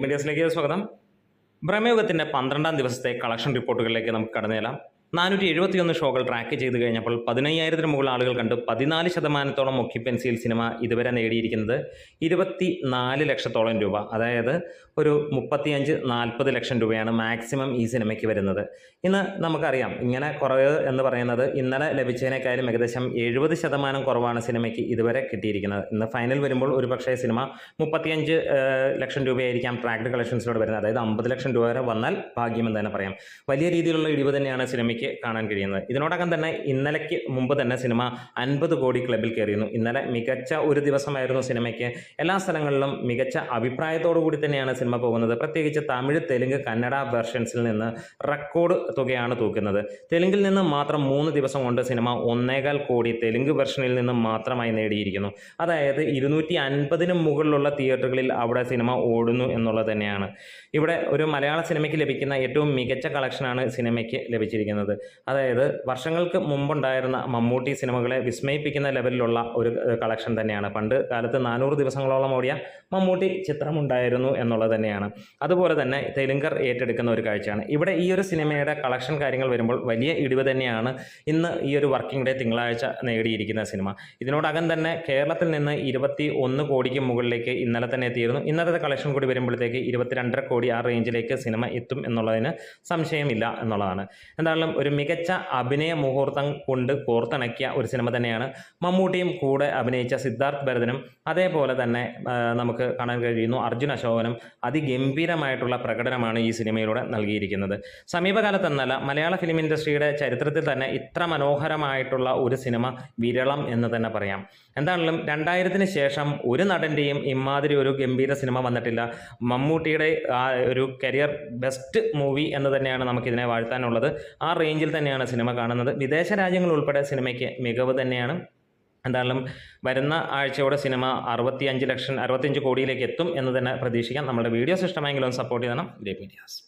മീഡിയസിലേക്ക് സ്വാഗതം. ബ്രഹ്മയുഗത്തിന്റെ 12-ാം ദിവസത്തെ കളക്ഷൻ റിപ്പോർട്ടുകളിലേക്ക് നമുക്ക് കടന്നുചെല്ലാം. 471 ഷോകൾ ട്രാക്ക് ചെയ്ത് കഴിഞ്ഞപ്പോൾ 15,000-ന് മുകളിൽ ആളുകൾ കണ്ട് 14% ഒക്യുപ്പൻസിയിൽ സിനിമ ഇതുവരെ നേടിയിരിക്കുന്നത് 24 ലക്ഷത്തോളം രൂപ. അതായത് ഒരു 35-40 ലക്ഷം രൂപയാണ് മാക്സിമം ഈ സിനിമയ്ക്ക് വരുന്നത്. ഇന്ന് നമുക്കറിയാം ഇങ്ങനെ കുറവ് എന്ന് പറയുന്നത് ഇന്നലെ ലഭിച്ചതിനേക്കാളും ഏകദേശം 70% കുറവാണ് സിനിമയ്ക്ക് ഇതുവരെ കിട്ടിയിരിക്കുന്നത്. ഇന്ന് ഫൈനൽ വരുമ്പോൾ ഒരുപക്ഷേ സിനിമ 35 ലക്ഷം രൂപയായിരിക്കാം ട്രാക്ഡ് കളക്ഷൻസിലൂടെ വരുന്നത്. അതായത് 50 ലക്ഷം രൂപ വരെ വന്നാൽ ഭാഗ്യമെന്ന് തന്നെ പറയാം. വലിയ രീതിയിലുള്ള ഇടിവ് തന്നെയാണ് സിനിമയ്ക്ക് കാണാൻ കഴിയുന്നത്. ഇതിനോടകം തന്നെ ഇന്നലയ്ക്ക് മുമ്പ് തന്നെ സിനിമ 50 കോടി ക്ലബിൽ കയറിയിരുന്നു. ഇന്നലെ മികച്ച ഒരു ദിവസമായിരുന്നു സിനിമയ്ക്ക്. എല്ലാ സ്ഥലങ്ങളിലും മികച്ച അഭിപ്രായത്തോടു കൂടി തന്നെയാണ് സിനിമ പോകുന്നത്. പ്രത്യേകിച്ച് തമിഴ്, തെലുങ്ക്, കന്നഡ വെർഷൻസിൽ നിന്ന് റെക്കോർഡ് തുകയാണ് തൂക്കുന്നത്. തെലുങ്കിൽ നിന്ന് മാത്രം 3 ദിവസം കൊണ്ട് സിനിമ 1.25 കോടി തെലുങ്ക് വെർഷനിൽ നിന്ന് മാത്രമായി നേടിയിരിക്കുന്നു. അതായത് 250-ന് മുകളിലുള്ള തിയേറ്ററുകളിൽ അവിടെ സിനിമ ഓടുന്നു എന്നുള്ളത് തന്നെയാണ്. ഇവിടെ ഒരു മലയാള സിനിമയ്ക്ക് ലഭിക്കുന്ന ഏറ്റവും മികച്ച കളക്ഷനാണ് സിനിമയ്ക്ക് ലഭിച്ചിരിക്കുന്നത്. അതായത് വർഷങ്ങൾക്ക് മുമ്പുണ്ടായിരുന്ന മമ്മൂട്ടി സിനിമകളെ വിസ്മയിപ്പിക്കുന്ന ലെവലിലുള്ള ഒരു കളക്ഷൻ തന്നെയാണ്. പണ്ട് കാലത്ത് 400 ദിവസങ്ങളോളം ഓടിയ മമ്മൂട്ടി ചിത്രമുണ്ടായിരുന്നു എന്നുള്ളത് തന്നെയാണ്. അതുപോലെ തന്നെ തെലുങ്കർ ഏറ്റെടുക്കുന്ന ഒരു കാഴ്ചയാണ്. ഇവിടെ ഈ ഒരു സിനിമയുടെ കളക്ഷൻ കാര്യങ്ങൾ വരുമ്പോൾ വലിയ ഇടിവ് തന്നെയാണ് ഇന്ന് ഈ ഒരു വർക്കിംഗ് ഡേ തിങ്കളാഴ്ച നേടിയിരിക്കുന്ന സിനിമ. ഇതിനോടകം തന്നെ കേരളത്തിൽ നിന്ന് 21 കോടിക്ക് മുകളിലേക്ക് ഇന്നലെ തന്നെ എത്തിയിരുന്നു. ഇന്നത്തെ കളക്ഷൻ കൂടി വരുമ്പോഴത്തേക്ക് 22.5 കോടി ആ റേഞ്ചിലേക്ക് സിനിമ എത്തും എന്നുള്ളതിന് സംശയമില്ല എന്നുള്ളതാണ്. എന്തായാലും ഒരു മികച്ച അഭിനയ മുഹൂർത്തം കൊണ്ട് കോർത്തിണക്കിയ ഒരു സിനിമ തന്നെയാണ്. മമ്മൂട്ടിയും കൂടെ അഭിനയിച്ച സിദ്ധാർത്ഥ് ഭരതനും അതേപോലെ തന്നെ നമുക്ക് കാണാൻ കഴിയുന്നു അർജുൻ അശോകനും അതിഗംഭീരമായിട്ടുള്ള പ്രകടനമാണ് ഈ സിനിമയിലൂടെ നൽകിയിരിക്കുന്നത്. സമീപകാലത്തെന്നല്ല മലയാള ഫിലിം ഇൻഡസ്ട്രിയുടെ ചരിത്രത്തിൽ തന്നെ ഇത്ര മനോഹരമായിട്ടുള്ള ഒരു സിനിമ വിരളം എന്ന് തന്നെ പറയാം. എന്താണെങ്കിലും 2000-ന് ശേഷം ഒരു നടൻ്റെയും ഇമാതിരി ഒരു ഗംഭീര സിനിമ വന്നിട്ടില്ല. മമ്മൂട്ടിയുടെ ആ ഒരു കരിയർ ബെസ്റ്റ് മൂവി എന്ന് തന്നെയാണ് നമുക്കിതിനെ വാഴ്ത്താനുള്ളത്. ആ റേഞ്ചിൽ തന്നെയാണ് സിനിമ കാണുന്നത്. വിദേശ രാജ്യങ്ങൾ ഉൾപ്പെടെ സിനിമയ്ക്ക് മികവ് തന്നെയാണ്. എന്തായാലും വരുന്ന ആഴ്ചയോടെ സിനിമ 65 കോടിയിലേക്ക് എത്തും എന്ന് തന്നെ പ്രതീക്ഷിക്കാം. നമ്മുടെ വീഡിയോസ് ഇഷ്ടമായെങ്കിലും സപ്പോർട്ട് ചെയ്യണം. Great medias.